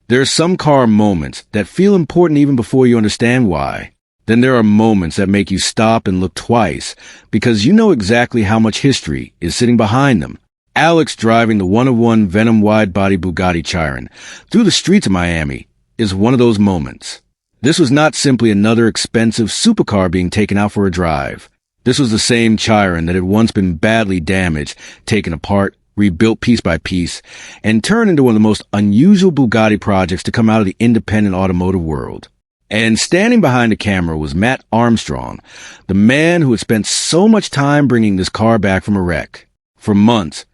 There are some car moments that feel important even before you understand why. Then there are moments that make you stop and look twice because you know exactly how much history is sitting behind them. Alex driving the one-of-one Venom wide-body Bugatti Chiron through the streets of Miami is one of those moments. This was not simply another expensive supercar being taken out for a drive. This was the same Chiron that had once been badly damaged, taken apart, rebuilt piece by piece, and turned into one of the most unusual Bugatti projects to come out of the independent automotive world. And standing behind the camera was Mat Armstrong, the man who had spent so much time bringing this car back from a wreck. For months,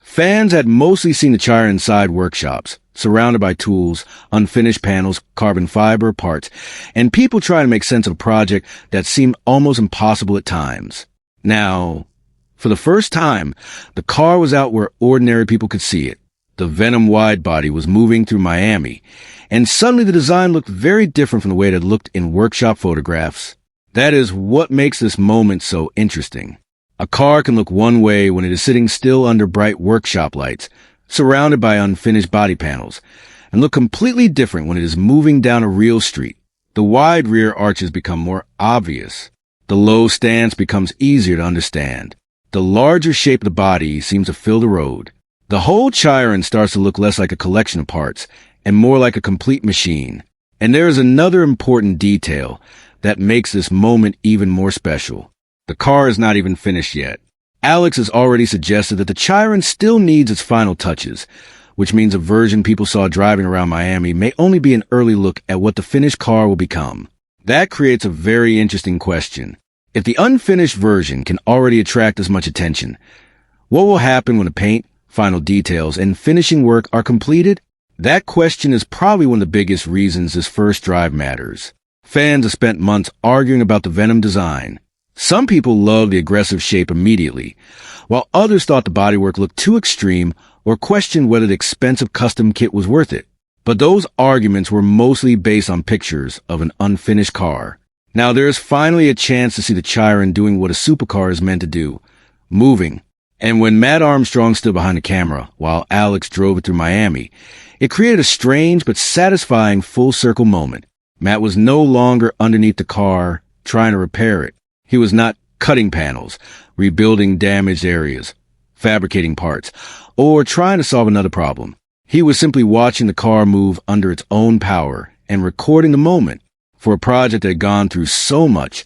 fans had mostly seen the Chiron inside workshops, surrounded by tools, unfinished panels, carbon fiber parts, and people trying to make sense of a project that seemed almost impossible at times. Now, for the first time, the car was out where ordinary people could see it. The Venom widebody was moving through Miami, and suddenly the design looked very different from the way it had looked in workshop photographs. That is what makes this moment so interesting. A car can look one way when it is sitting still under bright workshop lights, surrounded by unfinished body panels, and look completely different when it is moving down a real street. The wide rear arches become more obvious. The low stance becomes easier to understand. The larger shape of the body seems to fill the road. The whole Chiron starts to look less like a collection of parts and more like a complete machine. And there is another important detail that makes this moment even more special. The car is not even finished yet. Alex has already suggested that the Chiron still needs its final touches, which means a version people saw driving around Miami may only be an early look at what the finished car will become. That creates a very interesting question. If the unfinished version can already attract as much attention, what will happen when the paint, final details, and finishing work are completed? That question is probably one of the biggest reasons this first drive matters. Fans have spent months arguing about the Venom design. Some people loved the aggressive shape immediately, while others thought the bodywork looked too extreme or questioned whether the expensive custom kit was worth it. But those arguments were mostly based on pictures of an unfinished car. Now there is finally a chance to see the Chiron doing what a supercar is meant to do, moving. And when Mat Armstrong stood behind the camera while Alex drove it through Miami, it created a strange but satisfying full-circle moment. Mat was no longer underneath the car trying to repair it. He was not cutting panels, rebuilding damaged areas, fabricating parts, or trying to solve another problem. He was simply watching the car move under its own power and recording the moment. For a project that had gone through so much,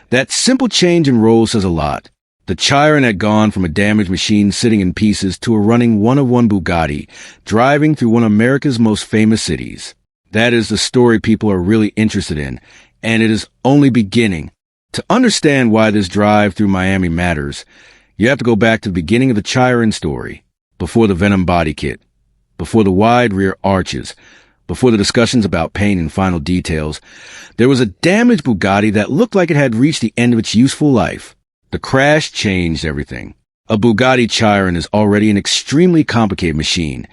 that simple change in role says a lot. The Chiron had gone from a damaged machine sitting in pieces to a running one-of-one Bugatti, driving through one of America's most famous cities. That is the story people are really interested in, and it is only beginning. To understand why this drive through Miami matters, you have to go back to the beginning of the Chiron story, before the Venom body kit, before the wide rear arches, before the discussions about paint and final details. There was a damaged Bugatti that looked like it had reached the end of its useful life. The crash changed everything. A Bugatti Chiron is already an extremely complicated machine,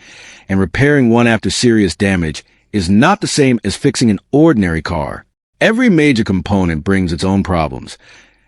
and repairing one after serious damage is not the same as fixing an ordinary car. Every major component brings its own problems,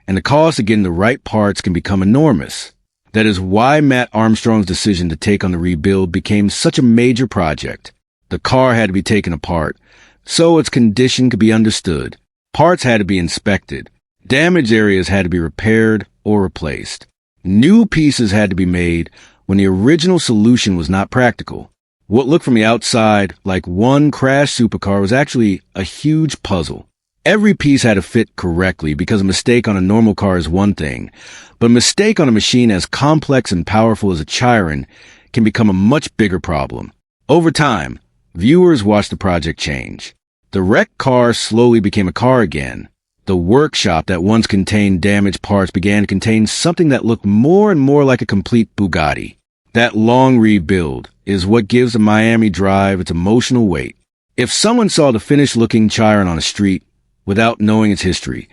and the cost of getting the right parts can become enormous. That is why Mat Armstrong's decision to take on the rebuild became such a major project. The car had to be taken apart, so its condition could be understood. Parts had to be inspected. Damaged areas had to be repaired or replaced. New pieces had to be made when the original solution was not practical. What looked from the outside like one crashed supercar was actually a huge puzzle. Every piece had to fit correctly because a mistake on a normal car is one thing, but a mistake on a machine as complex and powerful as a Chiron can become a much bigger problem. Over time, viewers watched the project change. The wrecked car slowly became a car again. The workshop that once contained damaged parts began to contain something that looked more and more like a complete Bugatti. That long rebuild is what gives the Miami drive its emotional weight. If someone saw the finished-looking Chiron on a street, without knowing its history,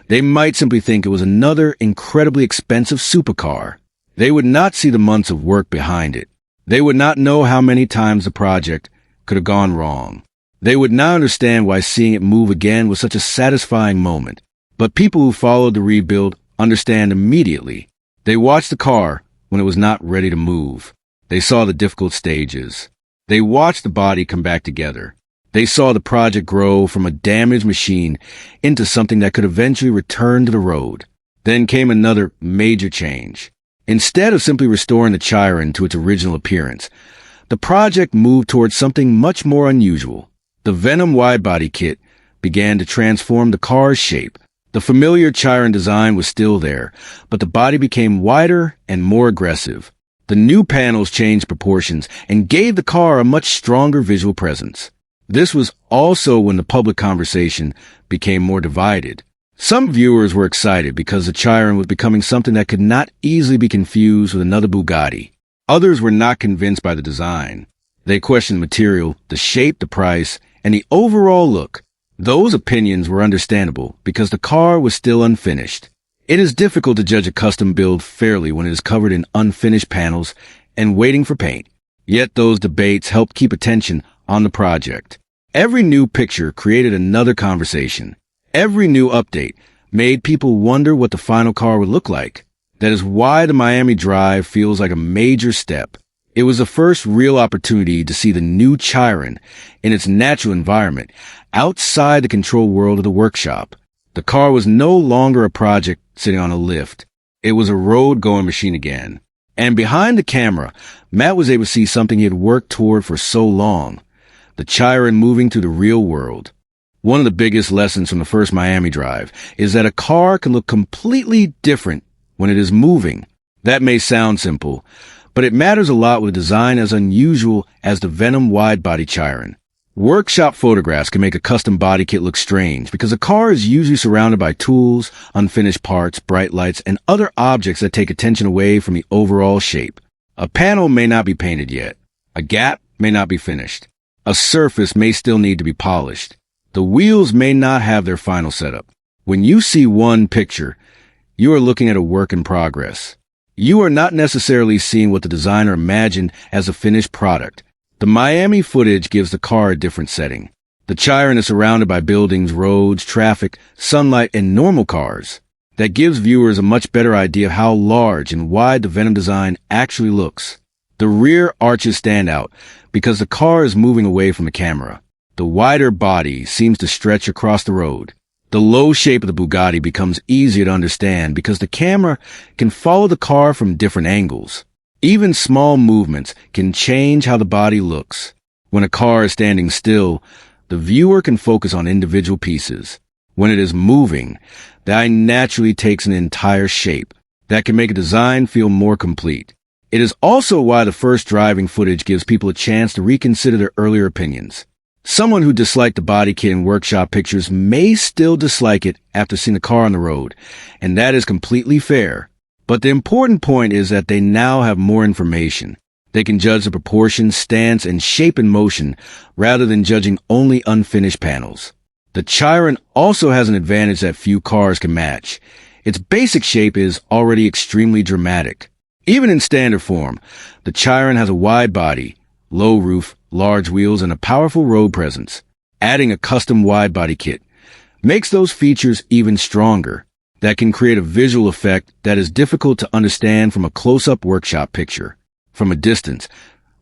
they might simply think it was another incredibly expensive supercar. They would not see the months of work behind it. They would not know how many times the project could have gone wrong. They would not understand why seeing it move again was such a satisfying moment. But people who followed the rebuild understand immediately. They watched the car when it was not ready to move. They saw the difficult stages. They watched the body come back together. They saw the project grow from a damaged machine into something that could eventually return to the road. Then came another major change. Instead of simply restoring the Chiron to its original appearance, the project moved towards something much more unusual. The Venom widebody kit began to transform the car's shape. The familiar Chiron design was still there, but the body became wider and more aggressive. The new panels changed proportions and gave the car a much stronger visual presence. This was also when the public conversation became more divided. Some viewers were excited because the Chiron was becoming something that could not easily be confused with another Bugatti. Others were not convinced by the design. They questioned the material, the shape, the price, and the overall look. Those opinions were understandable because the car was still unfinished. It is difficult to judge a custom build fairly when it is covered in unfinished panels and waiting for paint. Yet those debates helped keep attention on the project. Every new picture created another conversation. Every new update made people wonder what the final car would look like. That is why the Miami Drive feels like a major step. It was the first real opportunity to see the new Chiron in its natural environment, outside the control world of the workshop. The car was no longer a project sitting on a lift. It was a road-going machine again. And behind the camera, Matt was able to see something he had worked toward for so long. The Chiron moving through the real world. One of the biggest lessons from the first Miami Drive is that a car can look completely different when it is moving. That may sound simple, but it matters a lot with a design as unusual as the Venom widebody Chiron. Workshop photographs can make a custom body kit look strange because a car is usually surrounded by tools, unfinished parts, bright lights, and other objects that take attention away from the overall shape. A panel may not be painted yet. A gap may not be finished. A surface may still need to be polished. The wheels may not have their final setup. When you see one picture, you are looking at a work in progress. You are not necessarily seeing what the designer imagined as a finished product. The Miami footage gives the car a different setting. The Chiron is surrounded by buildings, roads, traffic, sunlight, and normal cars. That gives viewers a much better idea of how large and wide the Venom design actually looks. The rear arches stand out because the car is moving away from the camera. The wider body seems to stretch across the road. The low shape of the Bugatti becomes easier to understand because the camera can follow the car from different angles. Even small movements can change how the body looks. When a car is standing still, the viewer can focus on individual pieces. When it is moving, the eye naturally takes an entire shape. That can make a design feel more complete. It is also why the first driving footage gives people a chance to reconsider their earlier opinions. Someone who disliked the body kit in workshop pictures may still dislike it after seeing the car on the road, and that is completely fair. But the important point is that they now have more information. They can judge the proportions, stance, and shape and motion rather than judging only unfinished panels. The Chiron also has an advantage that few cars can match. Its basic shape is already extremely dramatic. Even in standard form, the Chiron has a wide body, low roof, large wheels, and a powerful road presence. Adding a custom wide-body kit makes those features even stronger. That can create a visual effect that is difficult to understand from a close-up workshop picture. From a distance,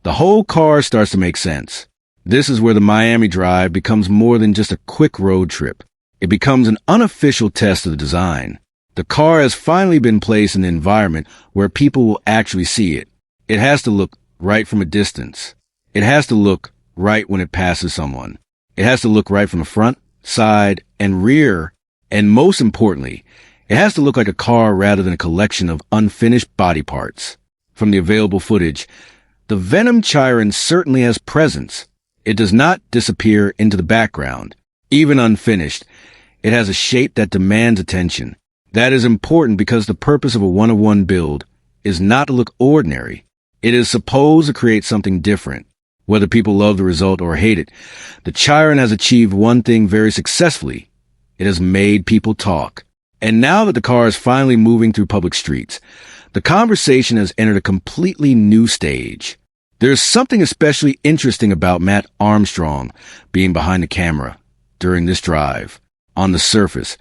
the whole car starts to make sense. This is where the Miami Drive becomes more than just a quick road trip. It becomes an unofficial test of the design. The car has finally been placed in an environment where people will actually see it. It has to look right from a distance. It has to look right when it passes someone. It has to look right from the front, side, and rear. And most importantly, it has to look like a car rather than a collection of unfinished body parts. From the available footage, the Venom Chiron certainly has presence. It does not disappear into the background. Even unfinished, it has a shape that demands attention. That is important because the purpose of a one-of-one build is not to look ordinary. It is supposed to create something different. Whether people love the result or hate it, the Chiron has achieved one thing very successfully. It has made people talk. And now that the car is finally moving through public streets, the conversation has entered a completely new stage. There's something especially interesting about Mat Armstrong being behind the camera during this drive. On the surface,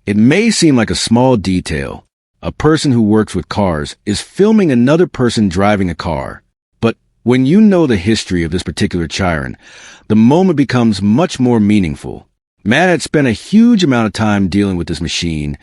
it may seem like a small detail. A person who works with cars is filming another person driving a car. But When you know the history of this particular Chiron, the moment becomes much more meaningful. Matt had spent a huge amount of time dealing with this machine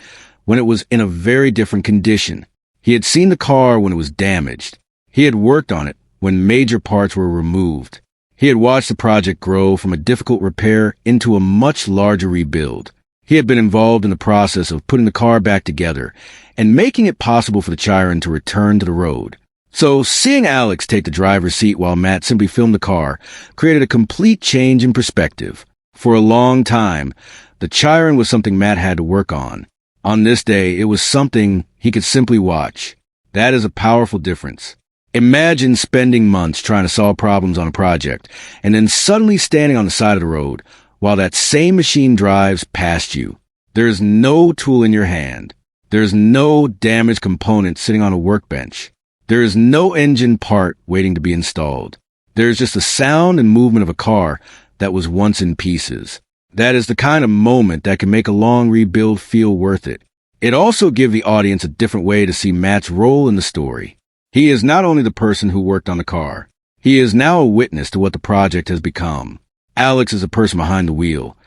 when it was in a very different condition. He had seen the car when it was damaged. He had worked on it when major parts were removed. He had watched the project grow from a difficult repair into a much larger rebuild. He had been involved in the process of putting the car back together and making it possible for the Chiron to return to the road. So seeing Alex take the driver's seat while Matt simply filmed the car created a complete change in perspective. For a long time, the Chiron was something Matt had to work on. On this day, it was something he could simply watch. That is a powerful difference. Imagine spending months trying to solve problems on a project and then suddenly standing on the side of the road while that same machine drives past you. There's no tool in your hand. There's no damaged component sitting on a workbench. There is no engine part waiting to be installed. There's just the sound and movement of a car that was once in pieces. That is the kind of moment that can make a long rebuild feel worth it. It also gives the audience a different way to see Matt's role in the story. He is not only the person who worked on the car. He is now a witness to what the project has become. Alex is the person behind the wheel,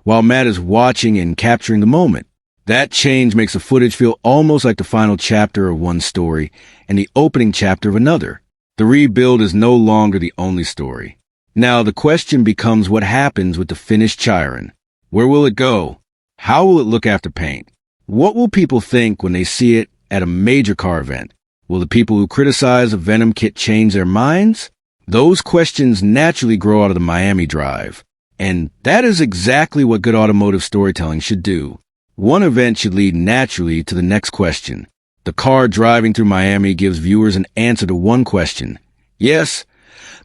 while Matt is watching and capturing the moment. That change makes the footage feel almost like the final chapter of one story and the opening chapter of another. The rebuild is no longer the only story. Now the question becomes what happens with the finished Chiron. Where will it go? How will it look after paint? What will people think when they see it at a major car event? Will the people who criticize the Venom kit change their minds? Those questions naturally grow out of the Miami drive. And that is exactly what good automotive storytelling should do. One event should lead naturally to the next question. The car driving through Miami gives viewers an answer to one question. Yes,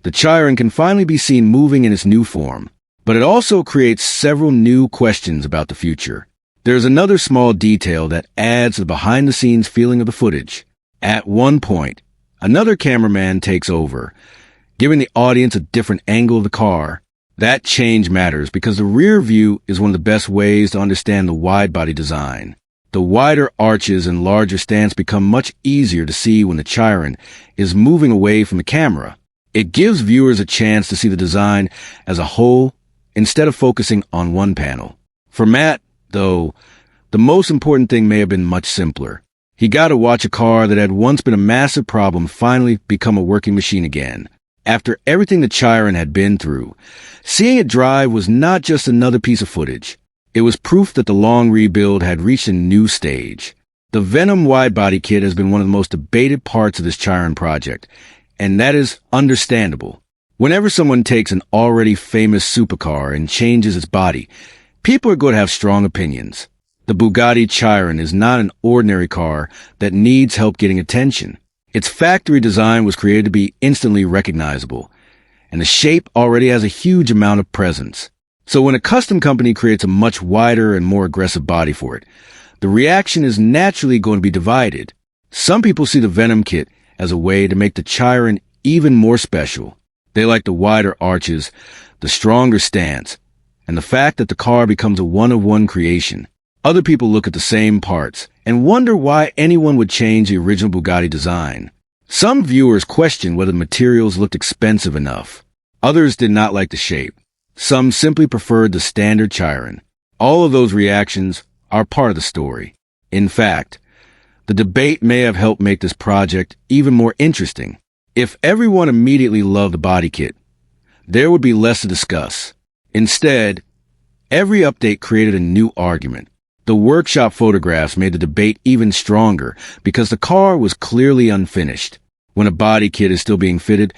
the Chiron can finally be seen moving in its new form, but it also creates several new questions about the future. There's another small detail that adds to the behind-the-scenes feeling of the footage. At one point, another cameraman takes over, giving the audience a different angle of the car. That change matters because the rear view is one of the best ways to understand the wide-body design. The wider arches and larger stance become much easier to see when the Chiron is moving away from the camera. It gives viewers a chance to see the design as a whole instead of focusing on one panel. For Matt, though, the most important thing may have been much simpler. He got to watch a car that had once been a massive problem finally become a working machine again. After everything the Chiron had been through, seeing it drive was not just another piece of footage. It was proof that the long rebuild had reached a new stage. The Venom wide-body kit has been one of the most debated parts of this Chiron project, and that is understandable. Whenever someone takes an already famous supercar and changes its body, people are going to have strong opinions. The Bugatti Chiron is not an ordinary car that needs help getting attention. Its factory design was created to be instantly recognizable, and the shape already has a huge amount of presence. So when a custom company creates a much wider and more aggressive body for it, the reaction is naturally going to be divided. Some people see the Venom kit as a way to make the Chiron even more special. They like the wider arches, the stronger stance, and the fact that the car becomes a one-of-one creation. Other people look at the same parts and wonder why anyone would change the original Bugatti design. Some viewers question whether the materials looked expensive enough. Others did not like the shape. Some simply preferred the standard Chiron. All of those reactions are part of the story. In fact, the debate may have helped make this project even more interesting. If everyone immediately loved the body kit, there would be less to discuss. Instead, every update created a new argument. The workshop photographs made the debate even stronger because the car was clearly unfinished. When a body kit is still being fitted,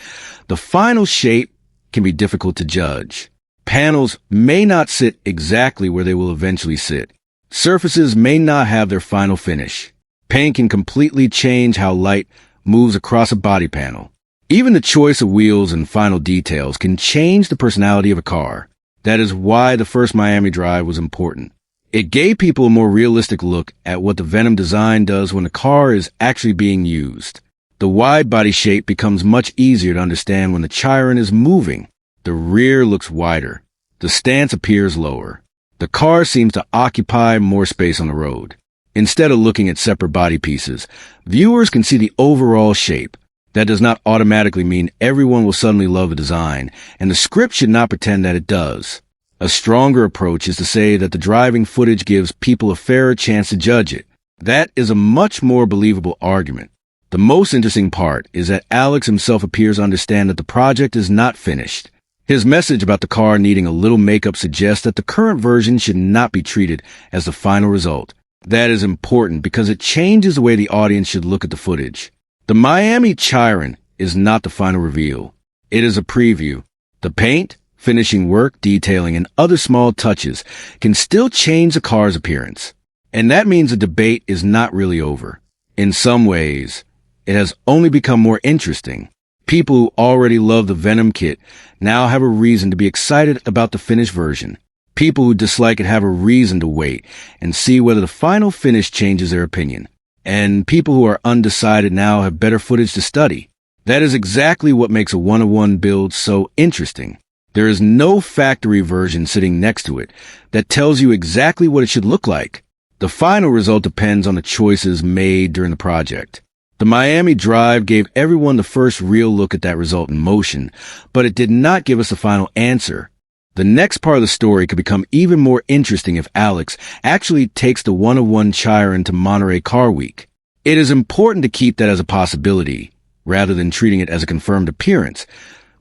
the final shape can be difficult to judge. Panels may not sit exactly where they will eventually sit. Surfaces may not have their final finish. Paint can completely change how light moves across a body panel. Even the choice of wheels and final details can change the personality of a car. That is why the first Miami drive was important. It gave people a more realistic look at what the Venom design does when the car is actually being used. The wide body shape becomes much easier to understand when the Chiron is moving. The rear looks wider. The stance appears lower. The car seems to occupy more space on the road. Instead of looking at separate body pieces, viewers can see the overall shape. That does not automatically mean everyone will suddenly love the design, and the script should not pretend that it does. A stronger approach is to say that the driving footage gives people a fairer chance to judge it. That is a much more believable argument. The most interesting part is that Alex himself appears to understand that the project is not finished. His message about the car needing a little makeup suggests that the current version should not be treated as the final result. That is important because it changes the way the audience should look at the footage. The Miami Chiron is not the final reveal. It is a preview. The paint, finishing work, detailing, and other small touches can still change the car's appearance. And that means the debate is not really over. In some ways, it has only become more interesting. People who already love the Venom kit now have a reason to be excited about the finished version. People who dislike it have a reason to wait and see whether the final finish changes their opinion. And people who are undecided now have better footage to study. That is exactly what makes a one-of-one build so interesting. There is no factory version sitting next to it that tells you exactly what it should look like. The final result depends on the choices made during the project. The Miami Drive gave everyone the first real look at that result in motion, but it did not give us the final answer. The next part of the story could become even more interesting if Alex actually takes the one-of-one Chiron to Monterey Car Week. It is important to keep that as a possibility, rather than treating it as a confirmed appearance.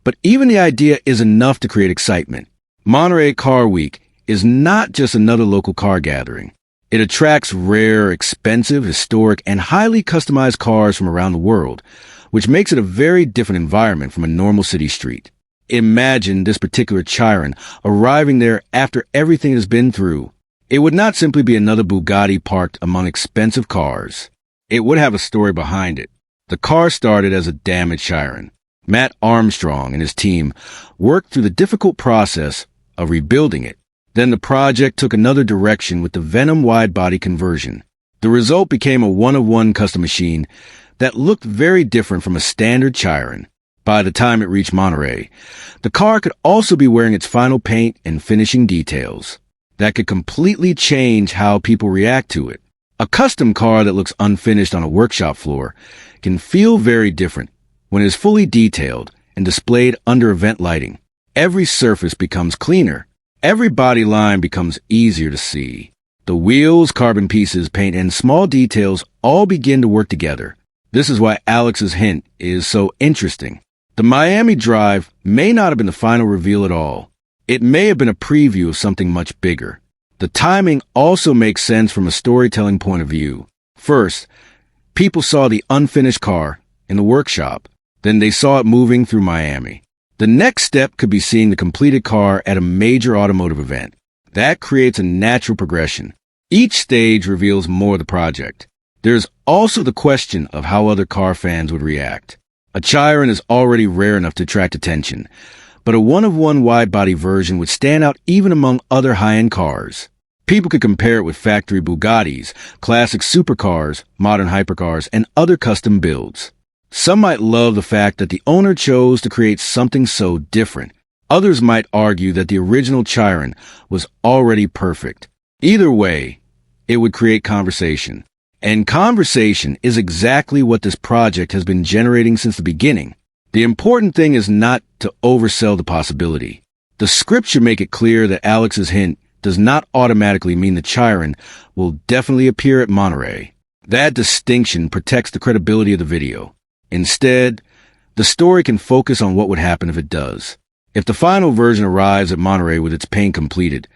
But even the idea is enough to create excitement. Monterey Car Week is not just another local car gathering. It attracts rare, expensive, historic, and highly customized cars from around the world, which makes it a very different environment from a normal city street. Imagine this particular Chiron arriving there after everything it has been through. It would not simply be another Bugatti parked among expensive cars. It would have a story behind it. The car started as a damaged Chiron. Mat Armstrong and his team worked through the difficult process of rebuilding it. Then the project took another direction with the Venom wide-body conversion. The result became a one-of-one custom machine that looked very different from a standard Chiron. By the time it reached Monterey, the car could also be wearing its final paint and finishing details. That could completely change how people react to it. A custom car that looks unfinished on a workshop floor can feel very different when it is fully detailed and displayed under event lighting. Every surface becomes cleaner. Every body line becomes easier to see. The wheels, carbon pieces, paint, and small details all begin to work together. This is why Alex's hint is so interesting. The Miami Drive may not have been the final reveal at all. It may have been a preview of something much bigger. The timing also makes sense from a storytelling point of view. First, people saw the unfinished car in the workshop. Then they saw it moving through Miami. The next step could be seeing the completed car at a major automotive event. That creates a natural progression. Each stage reveals more of the project. There's also the question of how other car fans would react. A Chiron is already rare enough to attract attention, but a one-of-one wide-body version would stand out even among other high-end cars. People could compare it with factory Bugattis, classic supercars, modern hypercars, and other custom builds. Some might love the fact that the owner chose to create something so different. Others might argue that the original Chiron was already perfect. Either way, it would create conversation. And conversation is exactly what this project has been generating since the beginning. The important thing is not to oversell the possibility. The script should make it clear that Alex's hint does not automatically mean the Chiron will definitely appear at Monterey. That distinction protects the credibility of the video. Instead, the story can focus on what would happen if it does. If the final version arrives at Monterey with its paint completed,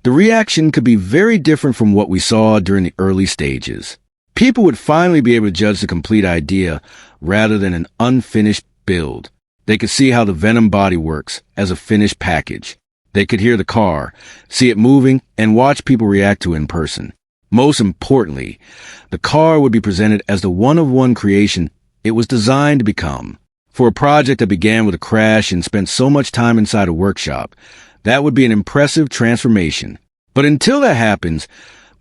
the reaction could be very different from what we saw during the early stages. People would finally be able to judge the complete idea rather than an unfinished build. They could see how the Venom body works as a finished package. They could hear the car, see it moving, and watch people react to it in person. Most importantly, the car would be presented as the one-of-one creation it was designed to become. For a project that began with a crash and spent so much time inside a workshop, that would be an impressive transformation. But until that happens,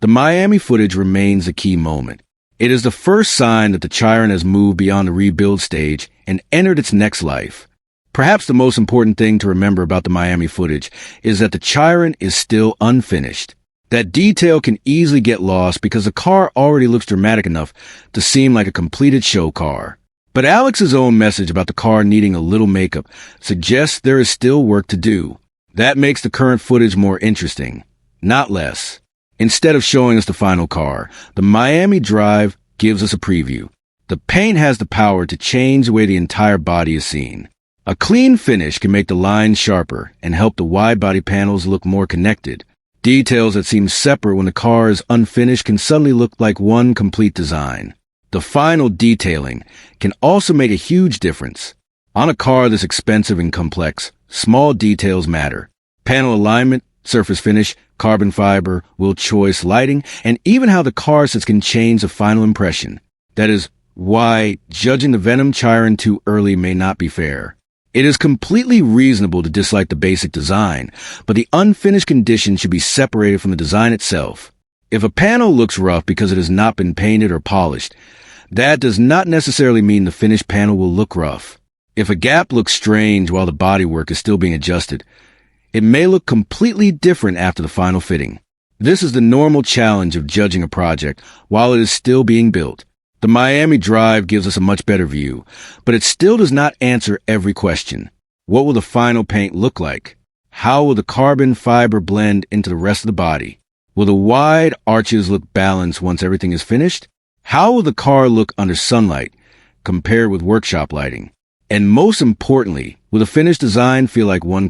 the Miami footage remains a key moment. It is the first sign that the Chiron has moved beyond the rebuild stage and entered its next life. Perhaps the most important thing to remember about the Miami footage is that the Chiron is still unfinished. That detail can easily get lost because the car already looks dramatic enough to seem like a completed show car. But Alex's own message about the car needing a little makeup suggests there is still work to do. That makes the current footage more interesting, not less. Instead of showing us the final car, the Miami Drive gives us a preview. The paint has the power to change the way the entire body is seen. A clean finish can make the lines sharper and help the wide-body panels look more connected. Details that seem separate when the car is unfinished can suddenly look like one complete design. The final detailing can also make a huge difference. On a car this expensive and complex, small details matter. Panel alignment, surface finish, carbon fiber, wheel choice, lighting, and even how the car sits can change the final impression. That is why judging the Venom Chiron too early may not be fair. It is completely reasonable to dislike the basic design, but the unfinished condition should be separated from the design itself. If a panel looks rough because it has not been painted or polished, that does not necessarily mean the finished panel will look rough. If a gap looks strange while the bodywork is still being adjusted, it may look completely different after the final fitting. This is the normal challenge of judging a project while it is still being built. The Miami Drive gives us a much better view, but it still does not answer every question. What will the final paint look like? How will the carbon fiber blend into the rest of the body? Will the wide arches look balanced once everything is finished? How will the car look under sunlight compared with workshop lighting? And most importantly, will the finished design feel like one